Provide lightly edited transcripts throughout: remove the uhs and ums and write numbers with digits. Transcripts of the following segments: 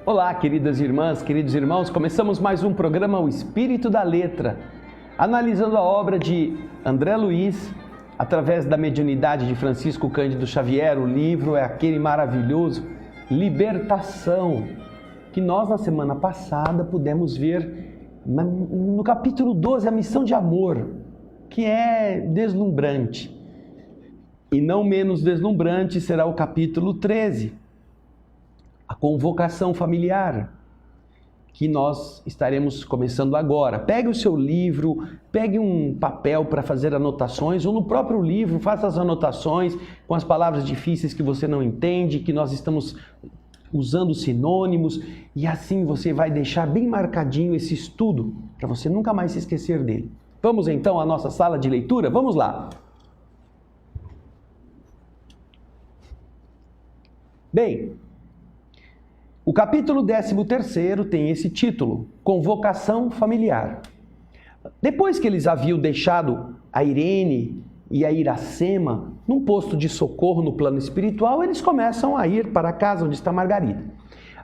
Olá, queridas irmãs, queridos irmãos, começamos mais um programa O Espírito da Letra, analisando a obra de André Luiz, através da mediunidade de Francisco Cândido Xavier. O livro é aquele maravilhoso Libertação, que nós na semana passada pudemos ver no capítulo 12, a missão de amor, que é deslumbrante. E não menos deslumbrante será o capítulo 13, a convocação familiar, que nós estaremos começando agora. Pegue o seu livro, pegue um papel para fazer anotações, ou no próprio livro faça as anotações com as palavras difíceis que você não entende, que nós estamos usando sinônimos, e assim você vai deixar bem marcadinho esse estudo, para você nunca mais se esquecer dele. Vamos então à nossa sala de leitura? Vamos lá! Bem, o capítulo 13º tem esse título, Convocação Familiar. Depois que eles haviam deixado a Irene e a Iracema num posto de socorro no plano espiritual, eles começam a ir para a casa onde está Margarida.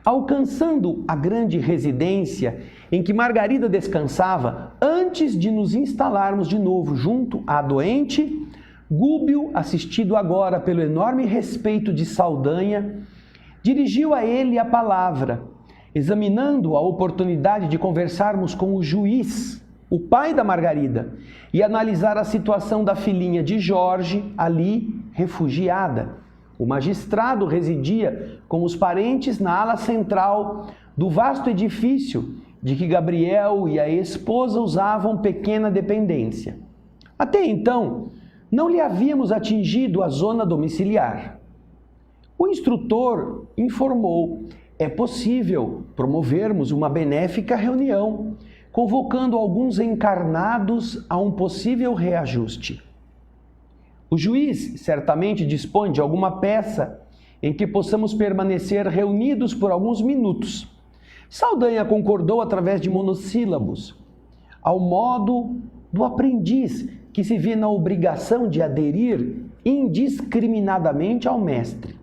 Alcançando a grande residência em que Margarida descansava, antes de nos instalarmos de novo junto à doente, Gúbio, assistido agora pelo enorme respeito de Saldanha, dirigiu a ele a palavra, examinando a oportunidade de conversarmos com o juiz, o pai da Margarida, e analisar a situação da filhinha de Jorge, ali refugiada. O magistrado residia com os parentes na ala central do vasto edifício de que Gabriel e a esposa usavam pequena dependência. Até então, não lhe havíamos atingido a zona domiciliar. O instrutor informou: é possível promovermos uma benéfica reunião, convocando alguns encarnados a um possível reajuste. O juiz certamente dispõe de alguma peça em que possamos permanecer reunidos por alguns minutos. Saldanha concordou através de monossílabos, ao modo do aprendiz que se vê na obrigação de aderir indiscriminadamente ao mestre.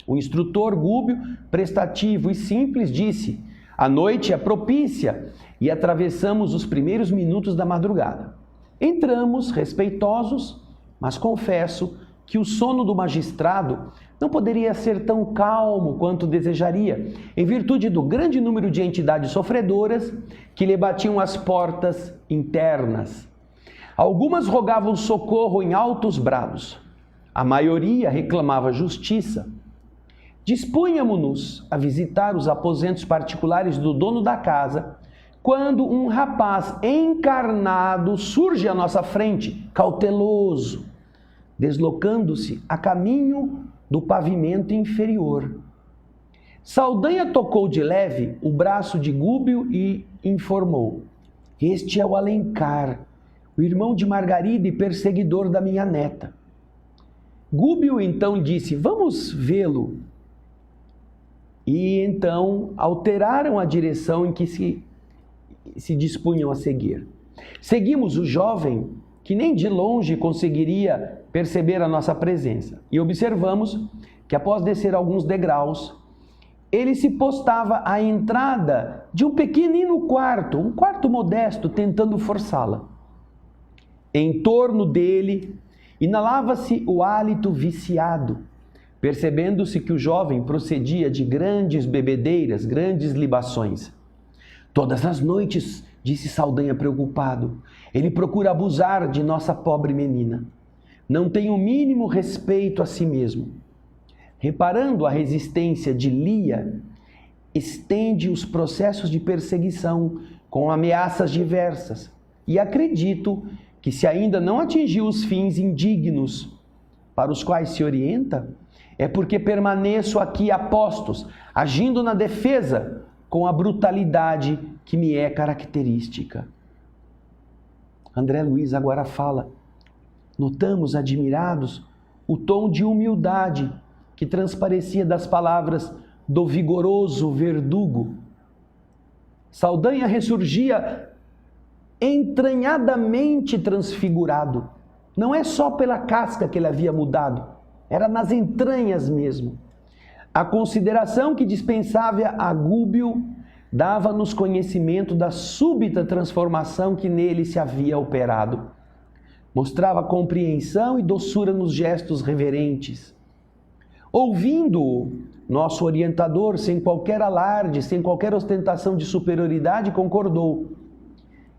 O instrutor Gúbio, prestativo e simples, disse: a noite é propícia e atravessamos os primeiros minutos da madrugada. Entramos respeitosos, mas confesso que o sono do magistrado não poderia ser tão calmo quanto desejaria, em virtude do grande número de entidades sofredoras que lhe batiam as portas internas. Algumas rogavam socorro em altos brados. A maioria reclamava justiça. Dispunhamo-nos a visitar os aposentos particulares do dono da casa, quando um rapaz encarnado surge à nossa frente, cauteloso, deslocando-se a caminho do pavimento inferior. Saldanha tocou de leve o braço de Gúbio e informou: este é o Alencar, o irmão de Margarida e perseguidor da minha neta. Gúbio então disse: vamos vê-lo. E então alteraram a direção em que se dispunham a seguir. Seguimos o jovem, que nem de longe conseguiria perceber a nossa presença, e observamos que após descer alguns degraus, ele se postava à entrada de um pequenino quarto, um quarto modesto, tentando forçá-la. Em torno dele, inalava-se o hálito viciado, percebendo-se que o jovem procedia de grandes bebedeiras, grandes libações. Todas as noites, disse Saldanha preocupado, ele procura abusar de nossa pobre menina. Não tem o mínimo respeito a si mesmo. Reparando a resistência de Lia, estende os processos de perseguição com ameaças diversas. E acredito que se ainda não atingiu os fins indignos para os quais se orienta, é porque permaneço aqui a postos, agindo na defesa com a brutalidade que me é característica. André Luiz agora fala. Notamos, admirados, o tom de humildade que transparecia das palavras do vigoroso verdugo. Saldanha ressurgia entranhadamente transfigurado. Não é só pela casca que ele havia mudado, era nas entranhas mesmo. A consideração que dispensava a Gúbio dava-nos conhecimento da súbita transformação que nele se havia operado. Mostrava compreensão e doçura nos gestos reverentes. Ouvindo-o, nosso orientador, sem qualquer alarde, sem qualquer ostentação de superioridade, concordou.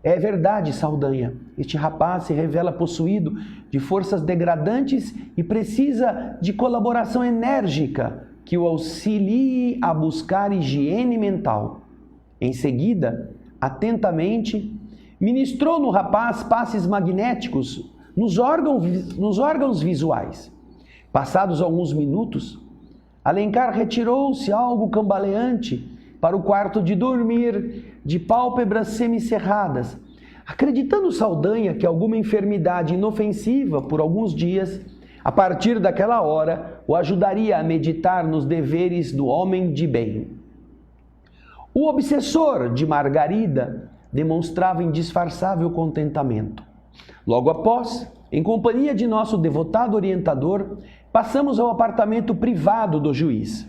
É verdade, Saldanha, este rapaz se revela possuído de forças degradantes e precisa de colaboração enérgica que o auxilie a buscar higiene mental. Em seguida, atentamente, ministrou no rapaz passes magnéticos nos órgãos visuais. Passados alguns minutos, Alencar retirou-se algo cambaleante para o quarto de dormir, de pálpebras semicerradas, acreditando Saldanha que alguma enfermidade inofensiva por alguns dias, a partir daquela hora, o ajudaria a meditar nos deveres do homem de bem. O obsessor de Margarida demonstrava indisfarçável contentamento. Logo após, em companhia de nosso devotado orientador, passamos ao apartamento privado do juiz.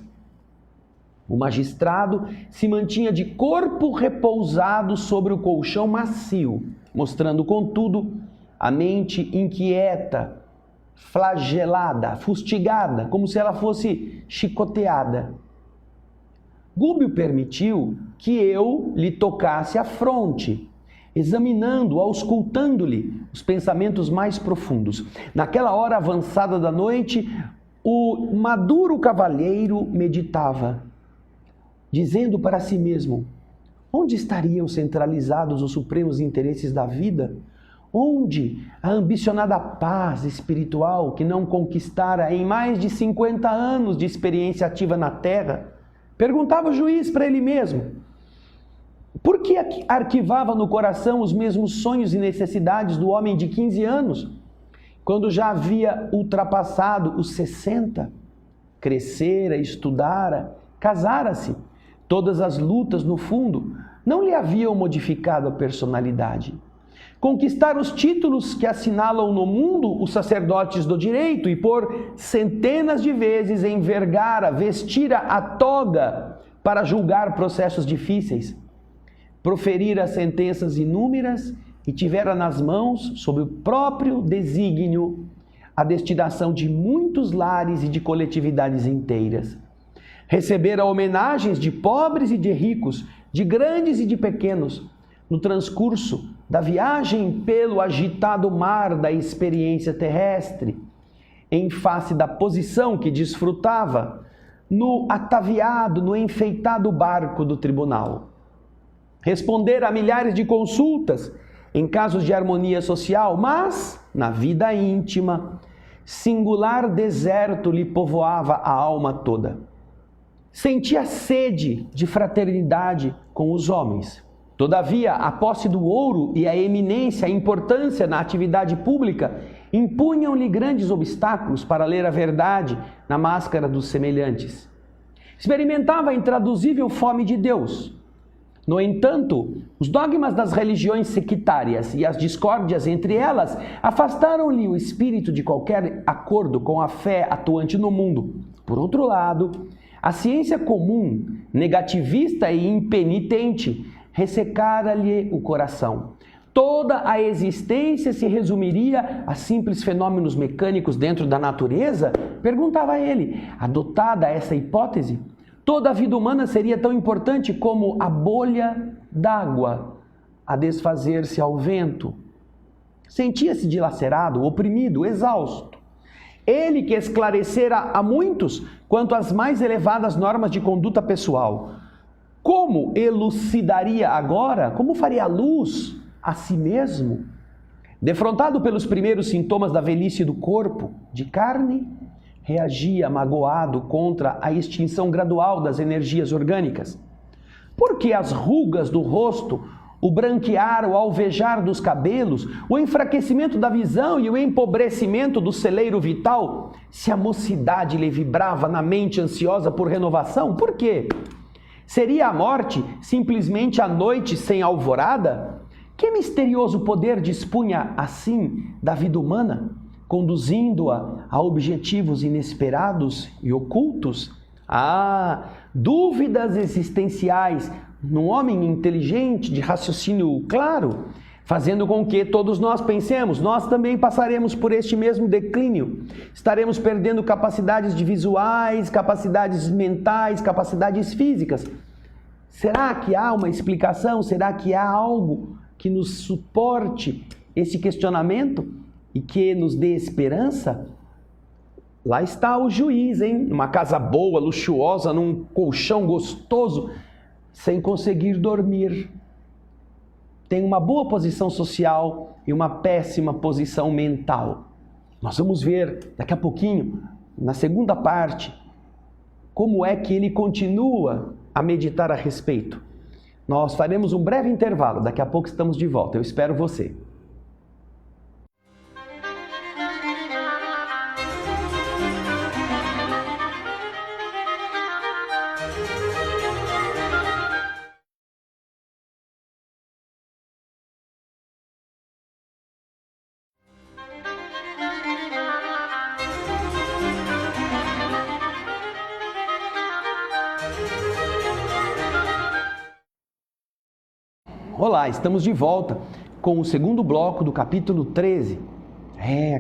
O magistrado se mantinha de corpo repousado sobre o colchão macio, mostrando, contudo, a mente inquieta, flagelada, fustigada, como se ela fosse chicoteada. Gúbio permitiu que eu lhe tocasse a fronte, examinando, auscultando-lhe os pensamentos mais profundos. Naquela hora avançada da noite, o maduro cavalheiro meditava, dizendo para si mesmo: onde estariam centralizados os supremos interesses da vida? Onde a ambicionada paz espiritual que não conquistara em mais de 50 anos de experiência ativa na Terra? Perguntava o juiz para ele mesmo. Por que arquivava no coração os mesmos sonhos e necessidades do homem de 15 anos, quando já havia ultrapassado os 60? Crescera, estudara, casara-se. Todas as lutas, no fundo, não lhe haviam modificado a personalidade. Conquistar os títulos que assinalam no mundo os sacerdotes do direito e por centenas de vezes envergara, vestira a toga para julgar processos difíceis. Proferira sentenças inúmeras e tivera nas mãos, sob o próprio desígnio, a destinação de muitos lares e de coletividades inteiras. Recebera homenagens de pobres e de ricos, de grandes e de pequenos, no transcurso da viagem pelo agitado mar da experiência terrestre, em face da posição que desfrutava no ataviado, no enfeitado barco do tribunal. Responder a milhares de consultas em casos de harmonia social, mas, na vida íntima, singular deserto lhe povoava a alma toda. Sentia sede de fraternidade com os homens. Todavia, a posse do ouro e a eminência, a importância na atividade pública impunham-lhe grandes obstáculos para ler a verdade na máscara dos semelhantes. Experimentava a intraduzível fome de Deus. No entanto, os dogmas das religiões sectárias e as discórdias entre elas afastaram-lhe o espírito de qualquer acordo com a fé atuante no mundo. Por outro lado, a ciência comum, negativista e impenitente, ressecara-lhe o coração. Toda a existência se resumiria a simples fenômenos mecânicos dentro da natureza? Perguntava ele. Adotada essa hipótese, toda a vida humana seria tão importante como a bolha d'água a desfazer-se ao vento. Sentia-se dilacerado, oprimido, exausto. Ele que esclarecera a muitos quanto às mais elevadas normas de conduta pessoal, como elucidaria agora? Como faria luz a si mesmo? Defrontado pelos primeiros sintomas da velhice do corpo, de carne, reagia magoado contra a extinção gradual das energias orgânicas. Porque as rugas do rosto, o branquear, o alvejar dos cabelos, o enfraquecimento da visão e o empobrecimento do celeiro vital, se a mocidade lhe vibrava na mente ansiosa por renovação, por quê? Seria a morte simplesmente a noite sem alvorada? Que misterioso poder dispunha assim da vida humana, conduzindo-a a objetivos inesperados e ocultos? Dúvidas existenciais num homem inteligente, de raciocínio claro, fazendo com que todos nós pensemos, nós também passaremos por este mesmo declínio. Estaremos perdendo capacidades de visuais, capacidades mentais, capacidades físicas. Será que há uma explicação? Será que há algo que nos suporte esse questionamento e que nos dê esperança? Lá está o juiz, hein? Numa casa boa, luxuosa, num colchão gostoso, sem conseguir dormir. Tem uma boa posição social e uma péssima posição mental. Nós vamos ver daqui a pouquinho, na segunda parte, como é que ele continua a meditar a respeito. Nós faremos um breve intervalo, daqui a pouco estamos de volta. Eu espero você. Olá, estamos de volta com o segundo bloco do capítulo 13.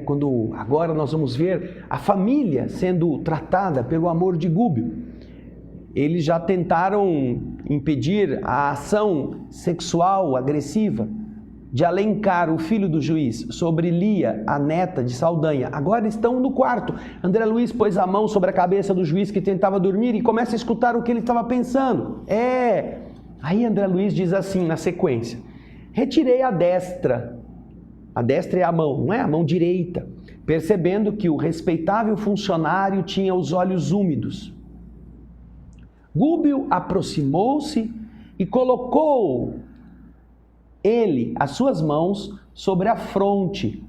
Quando agora nós vamos ver a família sendo tratada pelo amor de Gúbio. Eles já tentaram impedir a ação sexual agressiva de Alencar, o filho do juiz, sobre Lia, a neta de Saldanha. Agora estão no quarto. André Luiz pôs a mão sobre a cabeça do juiz que tentava dormir e começa a escutar o que ele estava pensando. Aí André Luiz diz assim na sequência: retirei a destra. A destra é a mão, não é a mão direita, percebendo que o respeitável funcionário tinha os olhos úmidos. Gúbio aproximou-se e colocou ele as suas mãos sobre a fronte,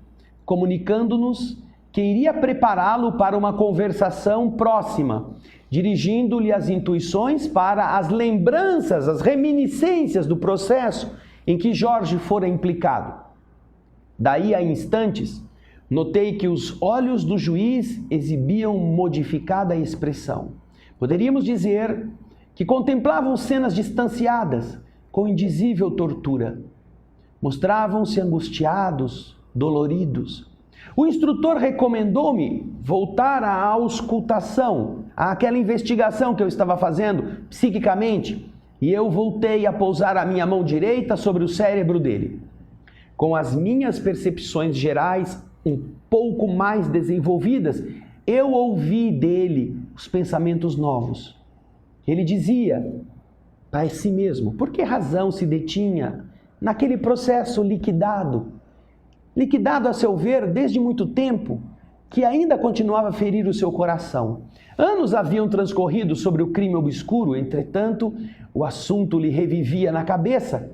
comunicando-nos que iria prepará-lo para uma conversação próxima, dirigindo-lhe as intuições para as lembranças, as reminiscências do processo em que Jorge fora implicado. Daí a instantes, notei que os olhos do juiz exibiam modificada expressão. Poderíamos dizer que contemplavam cenas distanciadas, com indizível tortura. Mostravam-se angustiados, doloridos. O instrutor recomendou-me voltar à auscultação, àquela investigação que eu estava fazendo psiquicamente, e eu voltei a pousar a minha mão direita sobre o cérebro dele. Com as minhas percepções gerais um pouco mais desenvolvidas, eu ouvi dele os pensamentos novos. Ele dizia para si mesmo: por que razão se detinha naquele processo liquidado a seu ver desde muito tempo, que ainda continuava a ferir o seu coração? Anos haviam transcorrido sobre o crime obscuro, entretanto, o assunto lhe revivia na cabeça,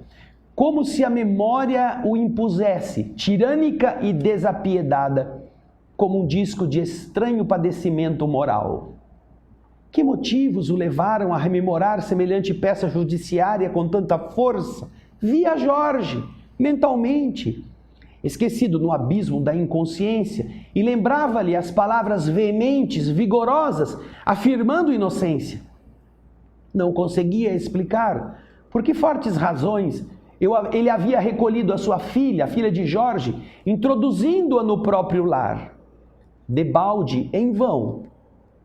como se a memória o impusesse, tirânica e desapiedada, como um disco de estranho padecimento moral. Que motivos o levaram a rememorar semelhante peça judiciária com tanta força? Via Jorge, mentalmente, esquecido no abismo da inconsciência, e lembrava-lhe as palavras veementes, vigorosas, afirmando inocência. Não conseguia explicar por que fortes razões ele havia recolhido a sua filha, a filha de Jorge, introduzindo-a no próprio lar. Debalde, em vão,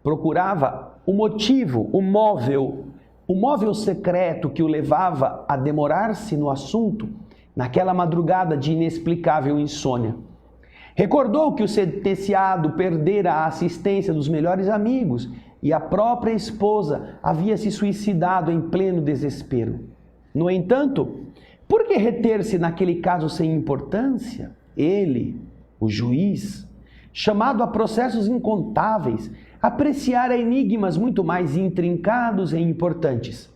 procurava o motivo, o móvel secreto que o levava a demorar-se no assunto naquela madrugada de inexplicável insônia. Recordou que o sentenciado perdera a assistência dos melhores amigos e a própria esposa havia se suicidado em pleno desespero. No entanto, por que reter-se naquele caso sem importância? Ele, o juiz, chamado a processos incontáveis, apreciara enigmas muito mais intrincados e importantes.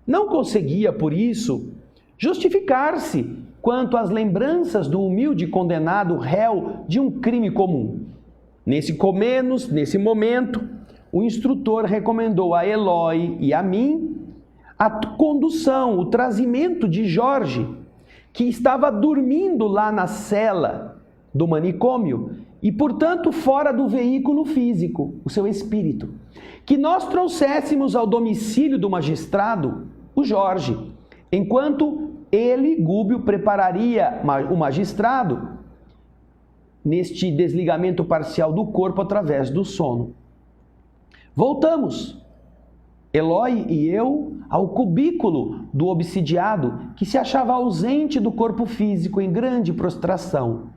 Não conseguia, por isso, justificar-se quanto às lembranças do humilde condenado réu de um crime comum. Nesse momento, o instrutor recomendou a Eloy e a mim a condução, o trazimento de Jorge, que estava dormindo lá na cela do manicômio, e, portanto, fora do veículo físico, o seu espírito, que nós trouxéssemos ao domicílio do magistrado, o Jorge, enquanto ele, Gúbio, prepararia o magistrado neste desligamento parcial do corpo através do sono. Voltamos, Eloy e eu, ao cubículo do obsidiado, que se achava ausente do corpo físico em grande prostração.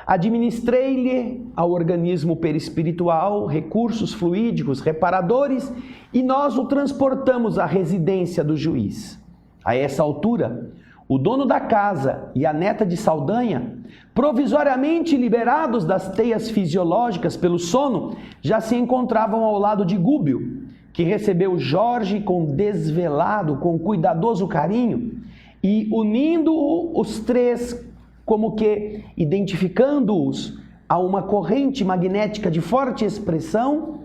Administrei-lhe ao organismo perispiritual recursos fluídicos reparadores e nós o transportamos à residência do juiz. A essa altura, o dono da casa e a neta de Saldanha, provisoriamente liberados das teias fisiológicas pelo sono, já se encontravam ao lado de Gúbio, que recebeu Jorge com desvelado, com cuidadoso carinho, e unindo os três, como que identificando-os a uma corrente magnética de forte expressão,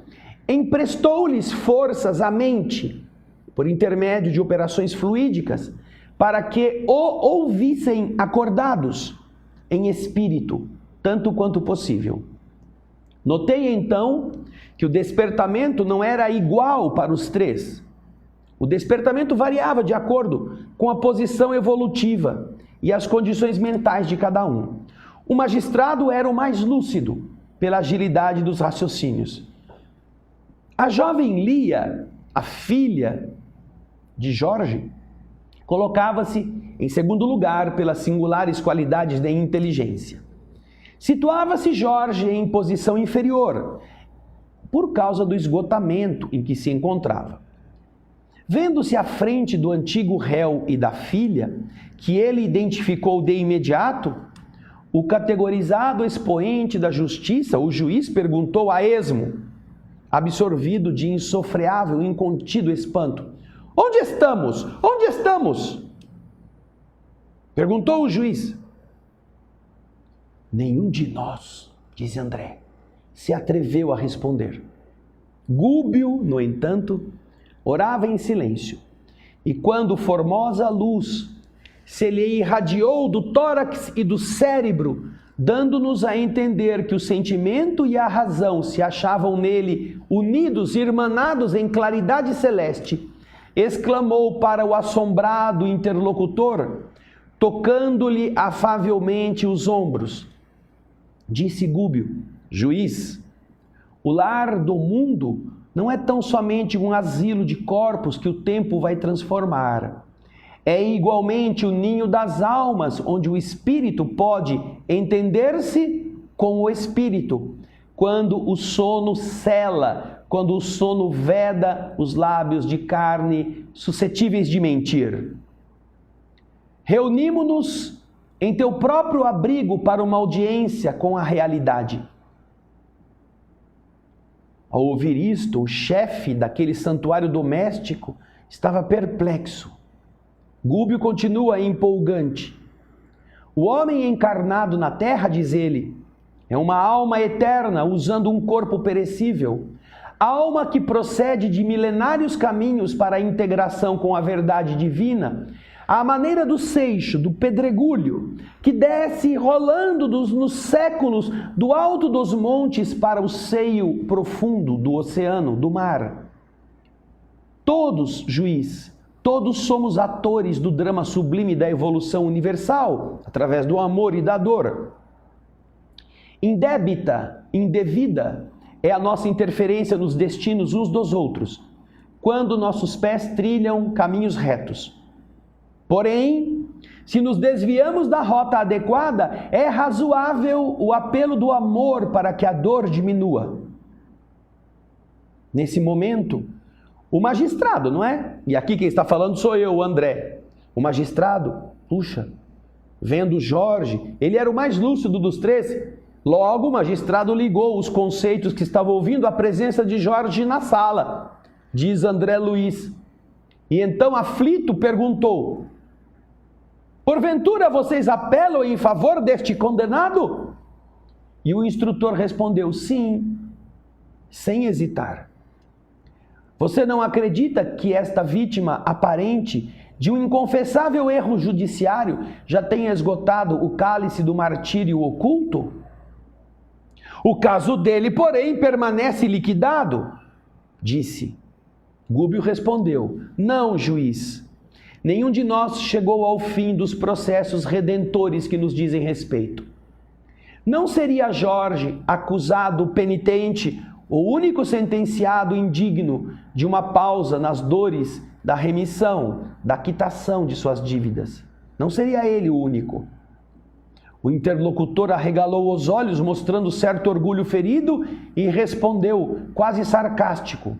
emprestou-lhes forças à mente, por intermédio de operações fluídicas, para que o ouvissem acordados em espírito, tanto quanto possível. Notei então que o despertamento não era igual para os três. O despertamento variava de acordo com a posição evolutiva e as condições mentais de cada um. O magistrado era o mais lúcido, pela agilidade dos raciocínios. A jovem Lia, a filha de Jorge, colocava-se em segundo lugar pelas singulares qualidades de inteligência. Situava-se Jorge em posição inferior, por causa do esgotamento em que se encontrava. Vendo-se à frente do antigo réu e da filha, que ele identificou de imediato, o categorizado expoente da justiça, o juiz, perguntou a esmo, absorvido de insofreável, incontido espanto: "Onde estamos? Onde estamos?" Perguntou o juiz. "Nenhum de nós", diz André, se atreveu a responder. Gúbio, no entanto, orava em silêncio, e quando formosa luz se lhe irradiou do tórax e do cérebro, dando-nos a entender que o sentimento e a razão se achavam nele unidos, irmanados em claridade celeste, exclamou para o assombrado interlocutor, tocando-lhe afavelmente os ombros. Disse Gúbio: "Juiz, o lar do mundo não é tão somente um asilo de corpos que o tempo vai transformar. É igualmente o ninho das almas, onde o espírito pode entender-se com o espírito, quando o sono cela, quando o sono veda os lábios de carne suscetíveis de mentir. Reunimo-nos em teu próprio abrigo para uma audiência com a realidade." Ao ouvir isto, o chefe daquele santuário doméstico estava perplexo. Gúbio continua empolgante. "O homem encarnado na terra, diz ele, é uma alma eterna usando um corpo perecível, alma que procede de milenários caminhos para a integração com a verdade divina, à maneira do seixo, do pedregulho, que desce rolando nos séculos do alto dos montes para o seio profundo do oceano, do mar. Todos, juiz, todos somos atores do drama sublime da evolução universal, através do amor e da dor. Indébita, indevida, é a nossa interferência nos destinos uns dos outros, quando nossos pés trilham caminhos retos. Porém, se nos desviamos da rota adequada, é razoável o apelo do amor para que a dor diminua." Nesse momento, o magistrado, não é? E aqui quem está falando sou eu, o André. O magistrado, puxa, vendo Jorge, ele era o mais lúcido dos três. Logo, o magistrado ligou os conceitos que estava ouvindo à presença de Jorge na sala, diz André Luiz. E então, aflito, perguntou: "Porventura vocês apelam em favor deste condenado?" E o instrutor respondeu: "Sim", sem hesitar. "Você não acredita que esta vítima aparente de um inconfessável erro judiciário já tenha esgotado o cálice do martírio oculto? O caso dele, porém, permanece liquidado, disse. Gúbio respondeu: não, juiz. Nenhum de nós chegou ao fim dos processos redentores que nos dizem respeito. Não seria Jorge, acusado penitente, o único sentenciado indigno de uma pausa nas dores da remissão, da quitação de suas dívidas? Não seria ele o único. O interlocutor arregalou os olhos, mostrando certo orgulho ferido, e respondeu, quase sarcástico: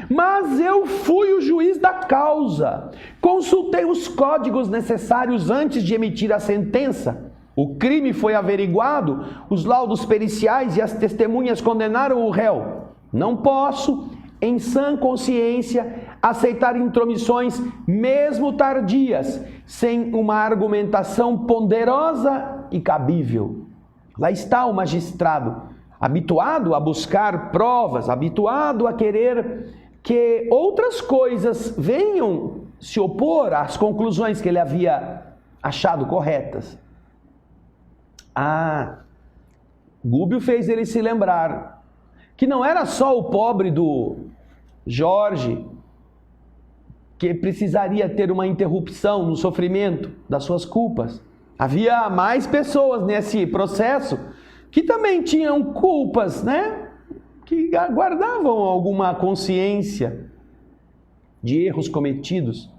mas eu fui o juiz da causa. Consultei os códigos necessários antes de emitir a sentença. O crime foi averiguado, os laudos periciais e as testemunhas condenaram o réu. Não posso, em sã consciência, aceitar intromissões, mesmo tardias, sem uma argumentação ponderosa e cabível. Lá está o magistrado, habituado a buscar provas, habituado a querer que outras coisas venham se opor às conclusões que ele havia achado corretas. Gúbio fez ele se lembrar que não era só o pobre do Jorge que precisaria ter uma interrupção no sofrimento das suas culpas. Havia mais pessoas nesse processo que também tinham culpas, né? Que guardavam alguma consciência de erros cometidos.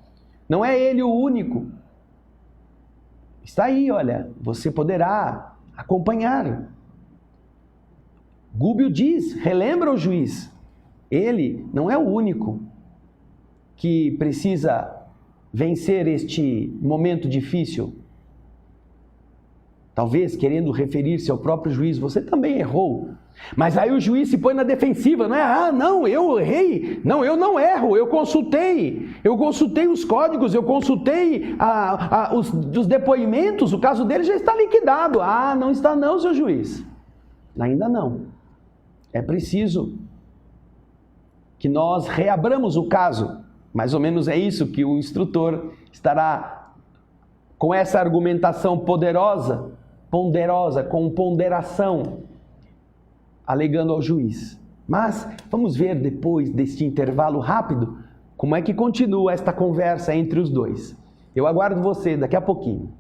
Não é ele o único. Está aí, olha, você poderá acompanhar. Gúbio diz, relembra o juiz, ele não é o único que precisa vencer este momento difícil. Talvez querendo referir-se ao próprio juiz, você também errou. Mas aí o juiz se põe na defensiva, não é? Não, eu errei. Não, eu não erro, eu consultei os códigos, eu consultei os depoimentos, o caso dele já está liquidado. Não está não, seu juiz. Ainda não. É preciso que nós reabramos o caso. Mais ou menos é isso que o instrutor estará com essa argumentação ponderosa, com ponderação, alegando ao juiz. Mas vamos ver depois deste intervalo rápido como é que continua esta conversa entre os dois. Eu aguardo você daqui a pouquinho.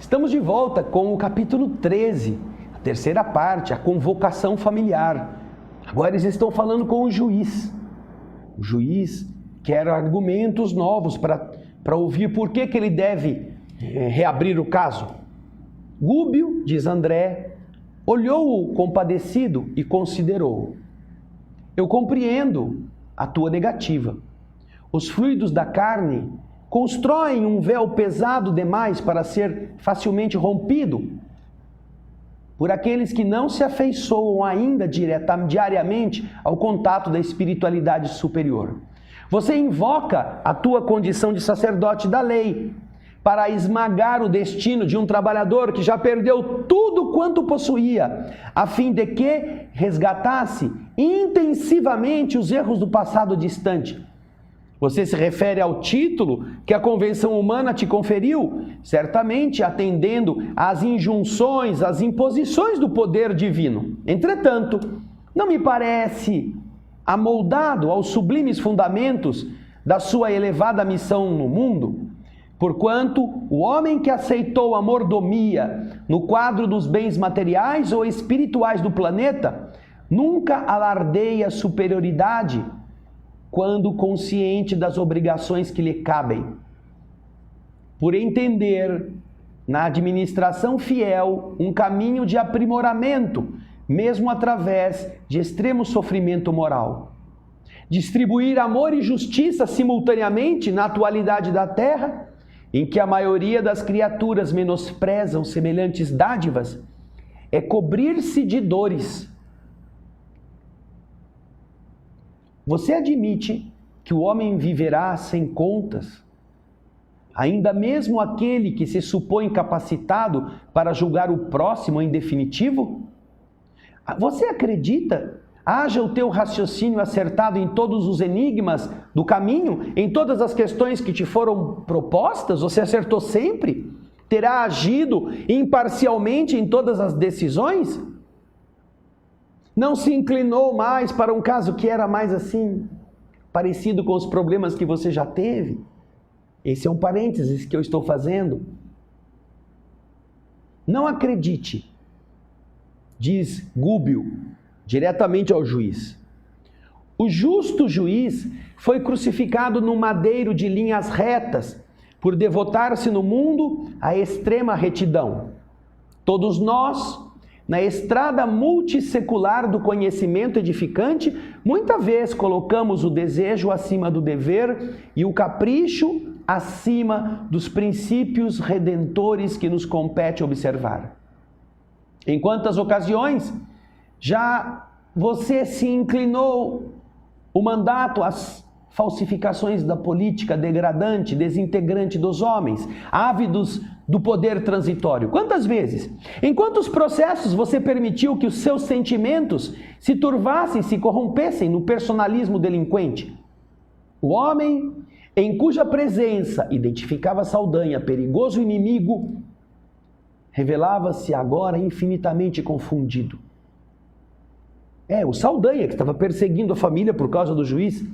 Estamos de volta com o capítulo 13, a terceira parte, a convocação familiar. Agora eles estão falando com o juiz. O juiz quer argumentos novos para ouvir por que ele deve reabrir o caso. Gúbio, diz André, olhou-o compadecido e considerou-o. Eu compreendo a tua negativa. Os fluidos da carne constroem um véu pesado demais para ser facilmente rompido por aqueles que não se afeiçoam ainda diariamente ao contato da espiritualidade superior. Você invoca a tua condição de sacerdote da lei para esmagar o destino de um trabalhador que já perdeu tudo quanto possuía, a fim de que resgatasse intensivamente os erros do passado distante. Você se refere ao título que a convenção humana te conferiu, certamente atendendo às injunções, às imposições do poder divino. Entretanto, não me parece amoldado aos sublimes fundamentos da sua elevada missão no mundo, porquanto o homem que aceitou a mordomia no quadro dos bens materiais ou espirituais do planeta nunca alardeia superioridade quando consciente das obrigações que lhe cabem. Por entender na administração fiel um caminho de aprimoramento, mesmo através de extremo sofrimento moral. Distribuir amor e justiça simultaneamente na atualidade da terra, em que a maioria das criaturas menosprezam semelhantes dádivas, é cobrir-se de dores. Você admite que o homem viverá sem contas? Ainda mesmo aquele que se supõe capacitado para julgar o próximo em definitivo? Você acredita? Haja o teu raciocínio acertado em todos os enigmas do caminho, em todas as questões que te foram propostas? Você acertou sempre? Terá agido imparcialmente em todas as decisões? Não se inclinou mais para um caso que era mais assim, parecido com os problemas que você já teve? Esse é um parênteses que eu estou fazendo. Não acredite, diz Gúbio, diretamente ao juiz. O justo juiz foi crucificado num madeiro de linhas retas, por devotar-se no mundo à extrema retidão. Todos nós, na estrada multissecular do conhecimento edificante, muita vez colocamos o desejo acima do dever e o capricho acima dos princípios redentores que nos compete observar. Em quantas ocasiões já você se inclinou o mandato às falsificações da política degradante, desintegrante dos homens, ávidos do poder transitório? Quantas vezes? Em quantos processos você permitiu que os seus sentimentos se turvassem, se corrompessem no personalismo delinquente? O homem em cuja presença identificava Saldanha perigoso inimigo, revelava-se agora infinitamente confundido. O Saldanha, que estava perseguindo a família por causa do juiz,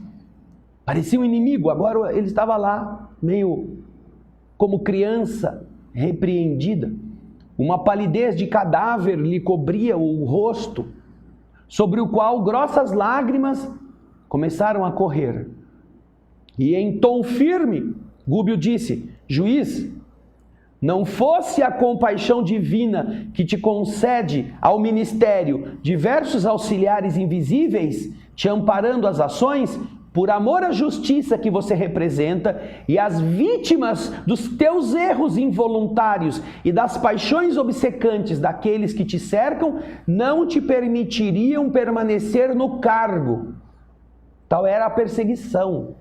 parecia um inimigo, agora ele estava lá, meio como criança repreendida. Uma palidez de cadáver lhe cobria o rosto, sobre o qual grossas lágrimas começaram a correr. E em tom firme, Gúbio disse: juiz, não fosse a compaixão divina que te concede ao ministério diversos auxiliares invisíveis, te amparando as ações, por amor à justiça que você representa e às vítimas dos teus erros involuntários e das paixões obcecantes daqueles que te cercam, não te permitiriam permanecer no cargo. Tal era a perseguição.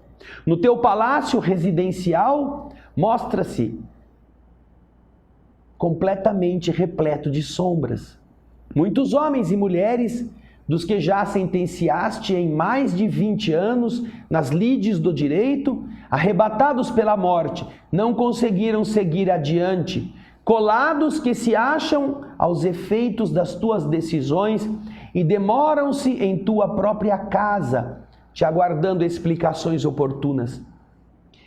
No teu palácio residencial, mostra-se completamente repleto de sombras. Muitos homens e mulheres, dos que já sentenciaste em mais de 20 anos nas lides do direito, arrebatados pela morte, não conseguiram seguir adiante, colados que se acham aos efeitos das tuas decisões e demoram-se em tua própria casa, te aguardando explicações oportunas.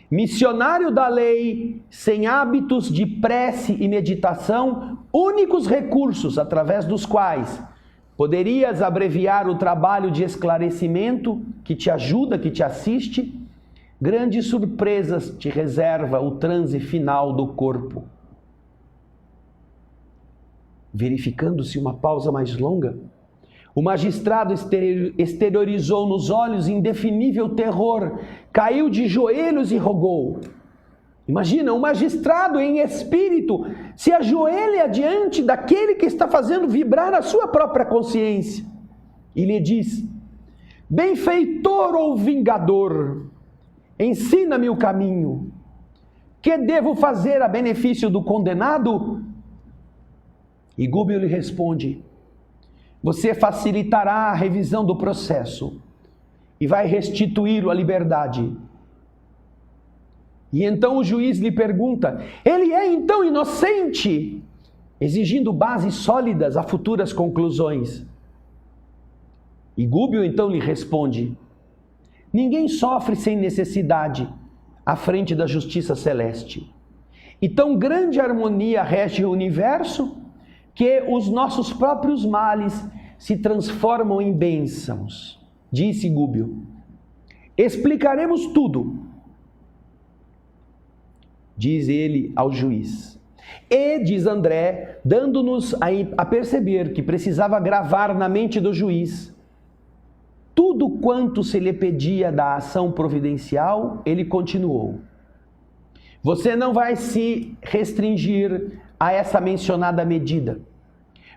Missionário da lei, sem hábitos de prece e meditação, únicos recursos através dos quais poderias abreviar o trabalho de esclarecimento que te ajuda, que te assiste, grandes surpresas te reserva o transe final do corpo. Verificando-se uma pausa mais longa, o magistrado exteriorizou nos olhos indefinível terror, caiu de joelhos e rogou. Imagina, um magistrado em espírito se ajoelha diante daquele que está fazendo vibrar a sua própria consciência e lhe diz: benfeitor ou vingador, ensina-me o caminho. Que devo fazer a benefício do condenado? E Gúbio lhe responde: você facilitará a revisão do processo e vai restituí-lo à liberdade. E então o juiz lhe pergunta: ele é então inocente? Exigindo bases sólidas a futuras conclusões. E Gúbio então lhe responde: ninguém sofre sem necessidade à frente da justiça celeste. E tão grande harmonia rege o universo que os nossos próprios males se transformam em bênçãos. Disse Gúbio: explicaremos tudo. Diz ele ao juiz. E, diz André, dando-nos a perceber que precisava gravar na mente do juiz tudo quanto se lhe pedia da ação providencial, ele continuou: você não vai se restringir a essa mencionada medida.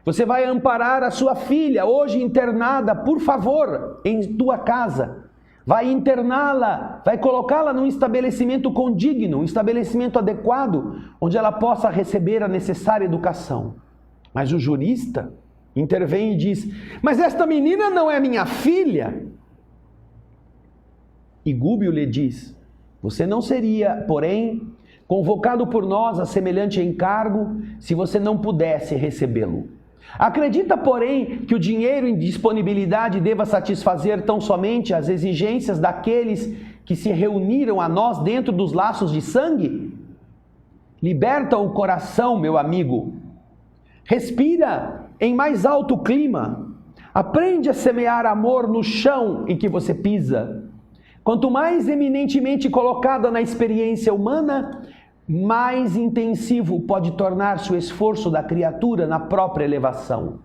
Você vai amparar a sua filha, hoje internada, por favor, em tua casa, vai interná-la, vai colocá-la num estabelecimento condigno, um estabelecimento adequado, onde ela possa receber a necessária educação. Mas o jurista intervém e diz: mas esta menina não é minha filha. E Gúbio lhe diz: você não seria, porém, convocado por nós a semelhante encargo se você não pudesse recebê-lo. Acredita, porém, que o dinheiro em disponibilidade deva satisfazer tão somente as exigências daqueles que se reuniram a nós dentro dos laços de sangue? Liberta o coração, meu amigo. Respira em mais alto clima. Aprende a semear amor no chão em que você pisa. Quanto mais eminentemente colocada na experiência humana, mais intensivo pode tornar-se o esforço da criatura na própria elevação.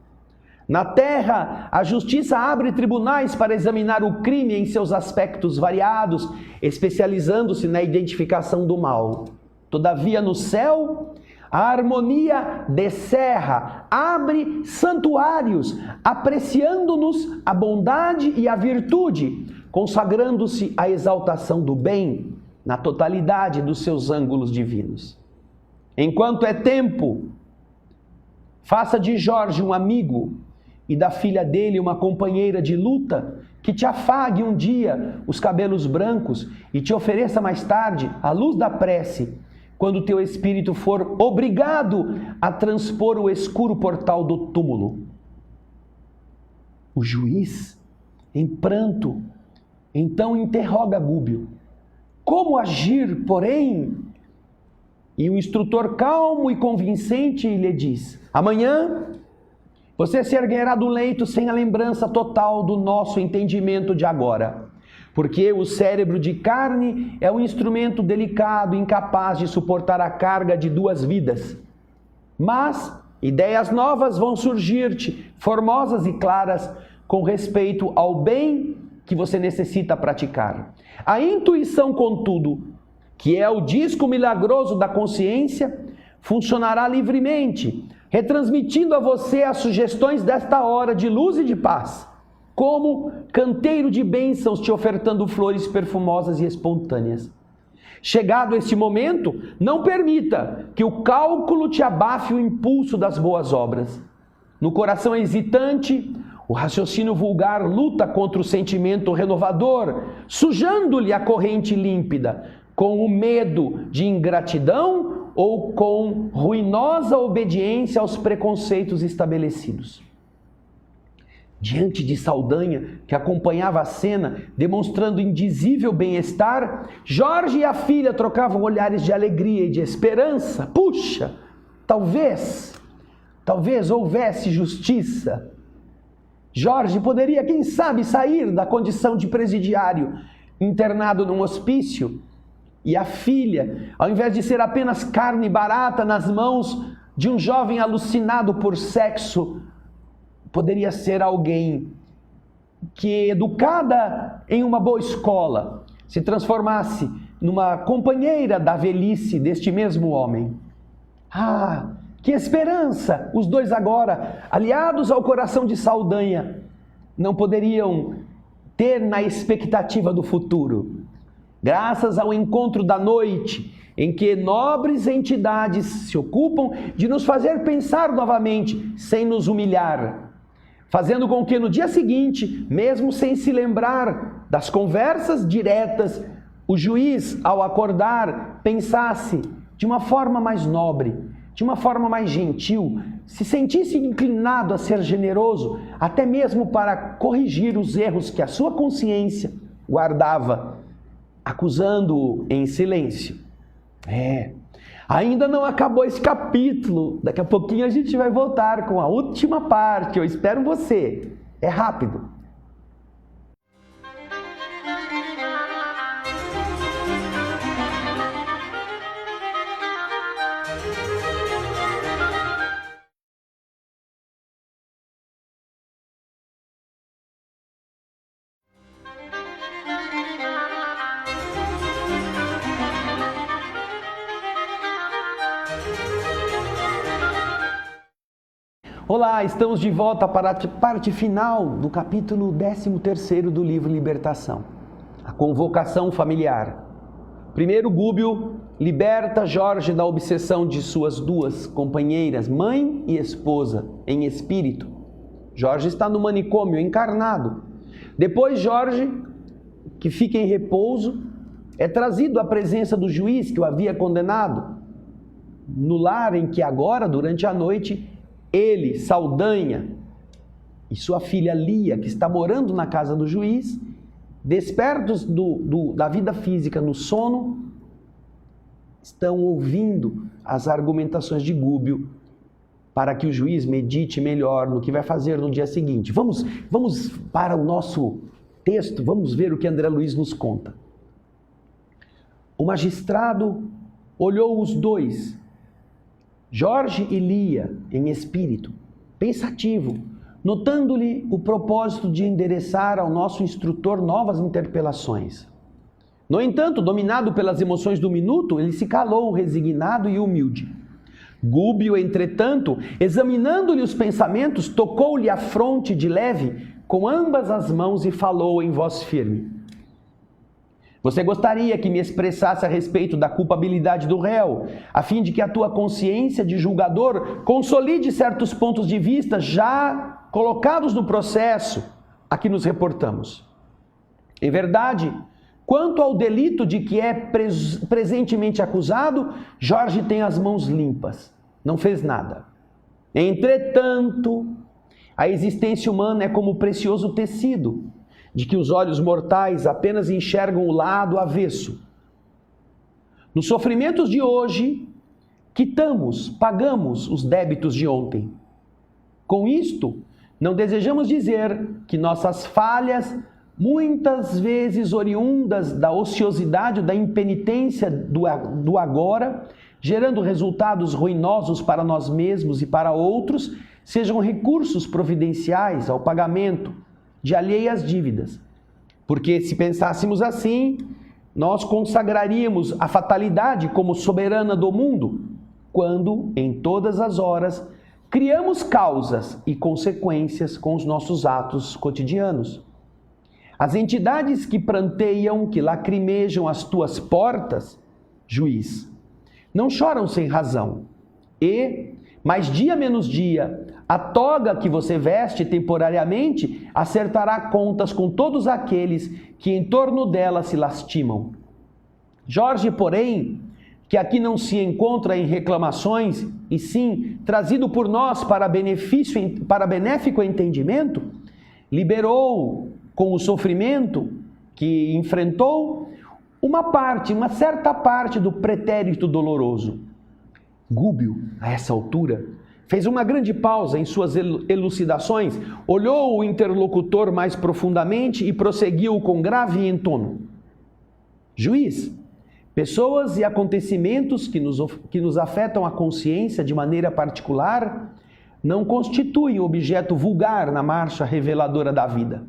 Na terra, a justiça abre tribunais para examinar o crime em seus aspectos variados, especializando-se na identificação do mal. Todavia, no céu, a harmonia descerra, abre santuários, apreciando-nos a bondade e a virtude, consagrando-se à exaltação do bem, na totalidade dos seus ângulos divinos. Enquanto é tempo, faça de Jorge um amigo e da filha dele uma companheira de luta que te afague um dia os cabelos brancos e te ofereça mais tarde a luz da prece, quando teu espírito for obrigado a transpor o escuro portal do túmulo. O juiz, em pranto, então interroga Gúbio: como agir, porém? E o instrutor calmo e convincente lhe diz: amanhã você se erguerá do leito sem a lembrança total do nosso entendimento de agora, porque o cérebro de carne é um instrumento delicado, incapaz de suportar a carga de duas vidas. Mas ideias novas vão surgir-te, formosas e claras, com respeito ao bem que você necessita praticar. A intuição, contudo, que é o disco milagroso da consciência, funcionará livremente, retransmitindo a você as sugestões desta hora de luz e de paz, como canteiro de bênçãos te ofertando flores perfumosas e espontâneas. Chegado esse momento, não permita que o cálculo te abafe o impulso das boas obras. No coração hesitante, o raciocínio vulgar luta contra o sentimento renovador, sujando-lhe a corrente límpida, com o medo de ingratidão ou com ruinosa obediência aos preconceitos estabelecidos. Diante de Saldanha, que acompanhava a cena, demonstrando indizível bem-estar, Jorge e a filha trocavam olhares de alegria e de esperança. Puxa, talvez houvesse justiça. Jorge poderia, quem sabe, sair da condição de presidiário, internado num hospício, e a filha, ao invés de ser apenas carne barata nas mãos de um jovem alucinado por sexo, poderia ser alguém que, educada em uma boa escola, se transformasse numa companheira da velhice deste mesmo homem. Ah, que esperança! Os dois agora, aliados ao coração de Saldanha, não poderiam ter na expectativa do futuro. Graças ao encontro da noite, em que nobres entidades se ocupam de nos fazer pensar novamente, sem nos humilhar, fazendo com que no dia seguinte, mesmo sem se lembrar das conversas diretas, o juiz, ao acordar, pensasse de uma forma mais nobre, de uma forma mais gentil, se sentisse inclinado a ser generoso, até mesmo para corrigir os erros que a sua consciência guardava, acusando-o em silêncio. Ainda não acabou esse capítulo. Daqui a pouquinho a gente vai voltar com a última parte. Eu espero você. É rápido. Olá, estamos de volta para a parte final do capítulo 13º do livro Libertação. A convocação familiar. Primeiro, Gúbio liberta Jorge da obsessão de suas duas companheiras, mãe e esposa, em espírito. Jorge está no manicômio, encarnado. Depois, Jorge, que fica em repouso, é trazido à presença do juiz que o havia condenado, no lar em que agora, durante a noite, ele, Saldanha, e sua filha Lia, que está morando na casa do juiz, despertos da vida física no sono, estão ouvindo as argumentações de Gúbio para que o juiz medite melhor no que vai fazer no dia seguinte. Vamos para o nosso texto, vamos ver o que André Luiz nos conta. O magistrado olhou os dois, Jorge e Lia, em espírito, pensativo, notando-lhe o propósito de endereçar ao nosso instrutor novas interpelações. No entanto, dominado pelas emoções do minuto, ele se calou, resignado e humilde. Gúbio, entretanto, examinando-lhe os pensamentos, tocou-lhe a fronte de leve com ambas as mãos e falou em voz firme. Você gostaria que me expressasse a respeito da culpabilidade do réu, a fim de que a tua consciência de julgador consolide certos pontos de vista já colocados no processo a que nos reportamos. Em verdade, quanto ao delito de que é presentemente acusado, Jorge tem as mãos limpas, não fez nada. Entretanto, a existência humana é como o precioso tecido, de que os olhos mortais apenas enxergam o lado avesso. Nos sofrimentos de hoje, pagamos os débitos de ontem. Com isto, não desejamos dizer que nossas falhas, muitas vezes oriundas da ociosidade ou da impenitência do agora, gerando resultados ruinosos para nós mesmos e para outros, sejam recursos providenciais ao pagamento de alheias dívidas. Porque se pensássemos assim, nós consagraríamos a fatalidade como soberana do mundo, quando, em todas as horas, criamos causas e consequências com os nossos atos cotidianos. As entidades que pranteiam, que lacrimejam as tuas portas, juiz, não choram sem razão. Mas dia menos dia, a toga que você veste temporariamente acertará contas com todos aqueles que em torno dela se lastimam. Jorge, porém, que aqui não se encontra em reclamações, e sim trazido por nós para benéfico entendimento, liberou com o sofrimento que enfrentou uma certa parte do pretérito doloroso. Gúbio, a essa altura, fez uma grande pausa em suas elucidações, olhou o interlocutor mais profundamente e prosseguiu com grave entono. Juiz, pessoas e acontecimentos que nos afetam a consciência de maneira particular não constituem objeto vulgar na marcha reveladora da vida.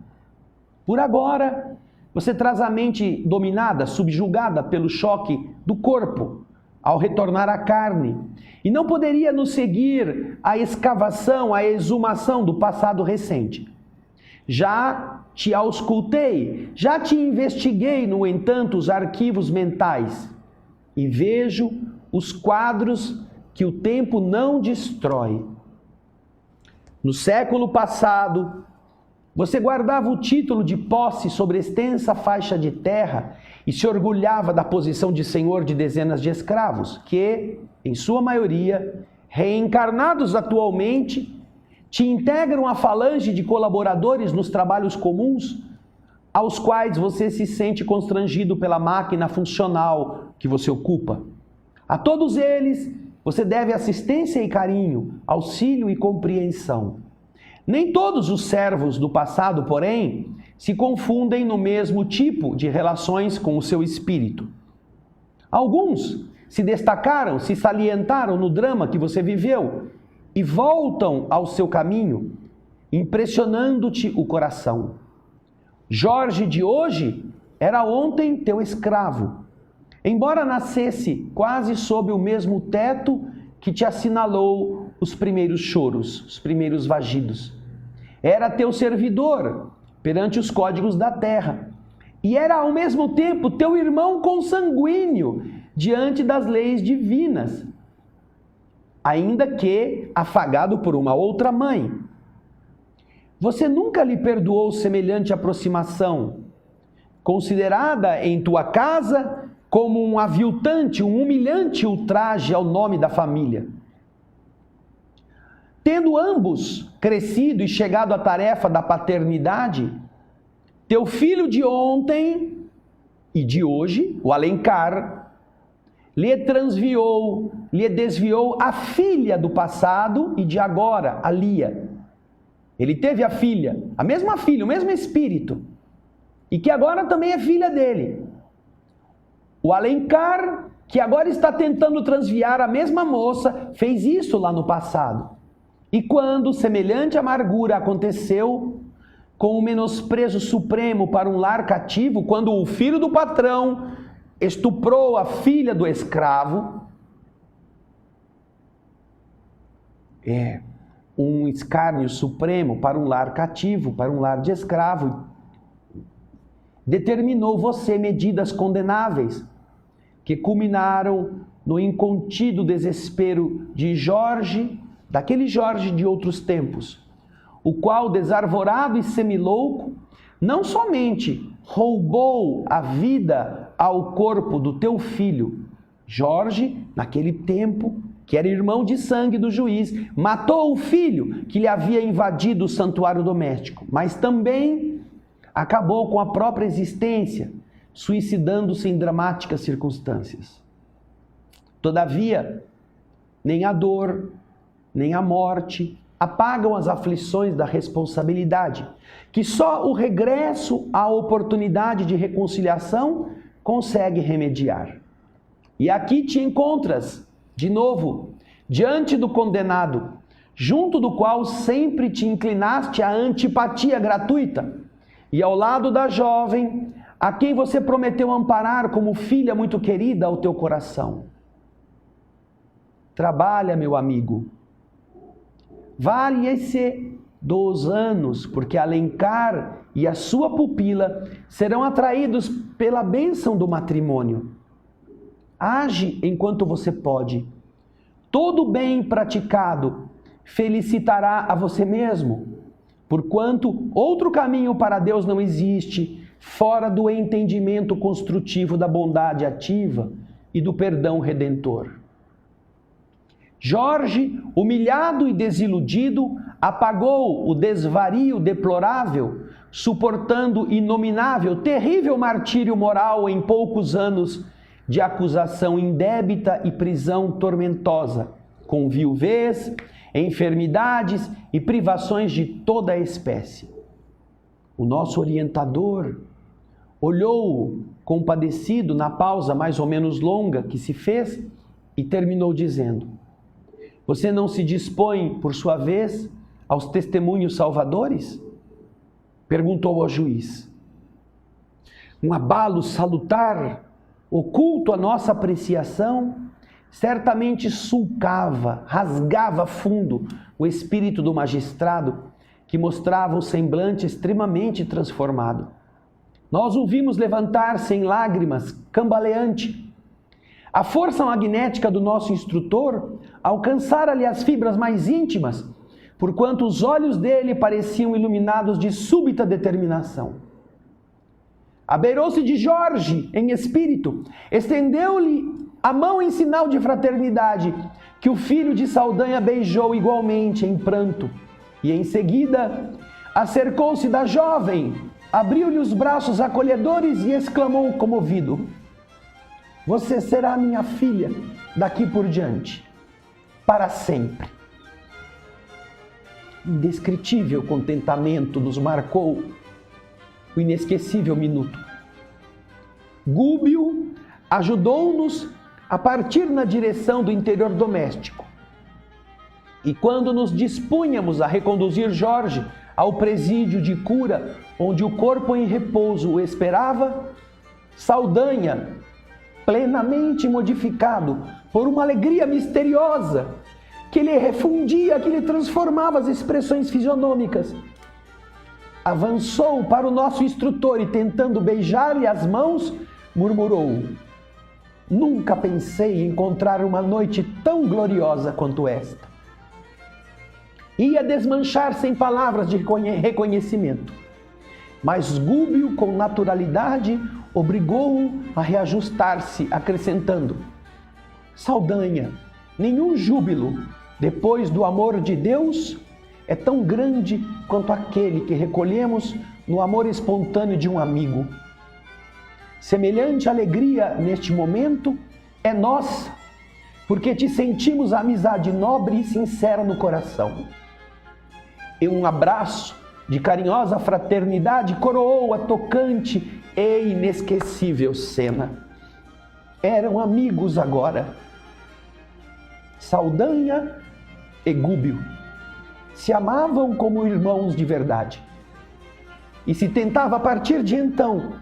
Por agora, você traz a mente dominada, subjugada pelo choque do corpo, ao retornar à carne, e não poderia nos seguir a escavação, a exumação do passado recente. Já te auscultei, já te investiguei, no entanto, os arquivos mentais, e vejo os quadros que o tempo não destrói. No século passado, você guardava o título de posse sobre extensa faixa de terra e se orgulhava da posição de senhor de dezenas de escravos, que, em sua maioria, reencarnados atualmente, te integram a falange de colaboradores nos trabalhos comuns, aos quais você se sente constrangido pela máquina funcional que você ocupa. A todos eles, você deve assistência e carinho, auxílio e compreensão. Nem todos os servos do passado, porém, se confundem no mesmo tipo de relações com o seu espírito. Alguns se destacaram, se salientaram no drama que você viveu e voltam ao seu caminho, impressionando-te o coração. Jorge de hoje era ontem teu escravo, embora nascesse quase sob o mesmo teto que te assinalou os primeiros choros, os primeiros vagidos. Era teu servidor perante os códigos da terra e era ao mesmo tempo teu irmão consanguíneo diante das leis divinas, ainda que afagado por uma outra mãe. Você nunca lhe perdoou semelhante aproximação, considerada em tua casa como um aviltante, um humilhante ultraje ao nome da família. Tendo ambos crescido e chegado à tarefa da paternidade, teu filho de ontem e de hoje, o Alencar, lhe desviou a filha do passado e de agora, a Lia. Ele teve a filha, a mesma filha, o mesmo espírito, e que agora também é filha dele. O Alencar, que agora está tentando transviar a mesma moça, fez isso lá no passado. E quando semelhante amargura aconteceu com o menosprezo supremo para um lar cativo, quando o filho do patrão estuprou a filha do escravo, um escárnio supremo para um lar cativo, para um lar de escravo, determinou você medidas condenáveis, que culminaram no incontido desespero de Jorge, daquele Jorge de outros tempos, o qual, desarvorado e semilouco, não somente roubou a vida ao corpo do teu filho, Jorge, naquele tempo, que era irmão de sangue do juiz, matou o filho que lhe havia invadido o santuário doméstico, mas também acabou com a própria existência, suicidando-se em dramáticas circunstâncias. Todavia, nem a dor, nem a morte apagam as aflições da responsabilidade, que só o regresso à oportunidade de reconciliação consegue remediar. E aqui te encontras, de novo, diante do condenado, junto do qual sempre te inclinaste à antipatia gratuita, e ao lado da jovem, a quem você prometeu amparar como filha muito querida ao teu coração. Trabalha, meu amigo. Vale-se dos anos, porque Alencar e a sua pupila serão atraídos pela bênção do matrimônio. Age enquanto você pode. Todo bem praticado felicitará a você mesmo, porquanto outro caminho para Deus não existe, fora do entendimento construtivo da bondade ativa e do perdão redentor. Jorge, humilhado e desiludido, apagou o desvario deplorável, suportando inominável, terrível martírio moral em poucos anos de acusação indébita e prisão tormentosa, com viuvez, enfermidades e privações de toda a espécie. O nosso orientador olhou-o compadecido na pausa mais ou menos longa que se fez e terminou dizendo: você não se dispõe, por sua vez, aos testemunhos salvadores? Perguntou ao juiz. Um abalo salutar, oculto à nossa apreciação, certamente sulcava, rasgava fundo o espírito do magistrado, que mostrava um semblante extremamente transformado. Nós o vimos levantar-se em lágrimas, cambaleante. A força magnética do nosso instrutor alcançara-lhe as fibras mais íntimas, porquanto os olhos dele pareciam iluminados de súbita determinação. Abeirou-se de Jorge em espírito, estendeu-lhe a mão em sinal de fraternidade, que o filho de Saldanha beijou igualmente em pranto, e em seguida acercou-se da jovem, abriu-lhe os braços acolhedores e exclamou comovido: você será minha filha daqui por diante, para sempre. Indescritível contentamento nos marcou o inesquecível minuto. Gúbio ajudou-nos a partir na direção do interior doméstico. E quando nos dispunhamos a reconduzir Jorge ao presídio de cura, onde o corpo em repouso o esperava, Saldanha, plenamente modificado por uma alegria misteriosa que lhe refundia, que lhe transformava as expressões fisionômicas, avançou para o nosso instrutor e, tentando beijar-lhe as mãos, murmurou: nunca pensei encontrar uma noite tão gloriosa quanto esta. Ia desmanchar sem palavras de reconhecimento, mas Gúbio, com naturalidade, obrigou-o a reajustar-se, acrescentando: Saldanha, nenhum júbilo, depois do amor de Deus, é tão grande quanto aquele que recolhemos no amor espontâneo de um amigo. Semelhante alegria neste momento é nossa, porque te sentimos a amizade nobre e sincera no coração. E um abraço de carinhosa fraternidade coroou a tocante e inesquecível cena. Eram amigos agora. Saldanha e Gúbio se amavam como irmãos de verdade. E se tentava a partir de então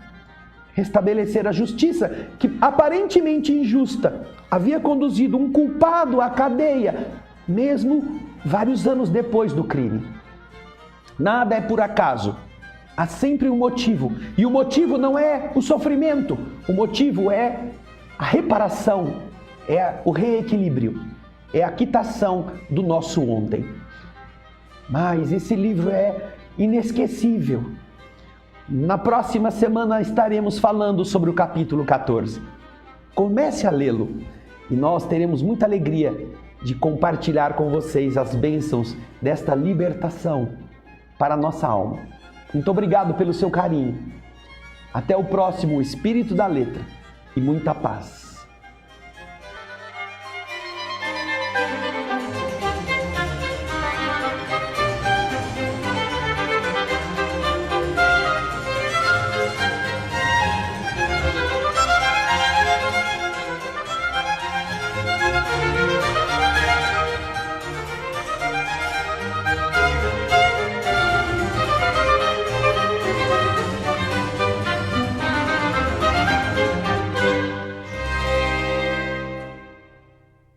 restabelecer a justiça que, aparentemente injusta, havia conduzido um culpado à cadeia, mesmo vários anos depois do crime. Nada é por acaso. Há sempre um motivo. E o motivo não é o sofrimento. O motivo é a reparação, é o reequilíbrio, é a quitação do nosso ontem. Mas esse livro é inesquecível. Na próxima semana estaremos falando sobre o capítulo 14. Comece a lê-lo e nós teremos muita alegria de compartilhar com vocês as bênçãos desta libertação para a nossa alma. Muito obrigado pelo seu carinho. Até o próximo Espírito da Letra e muita paz.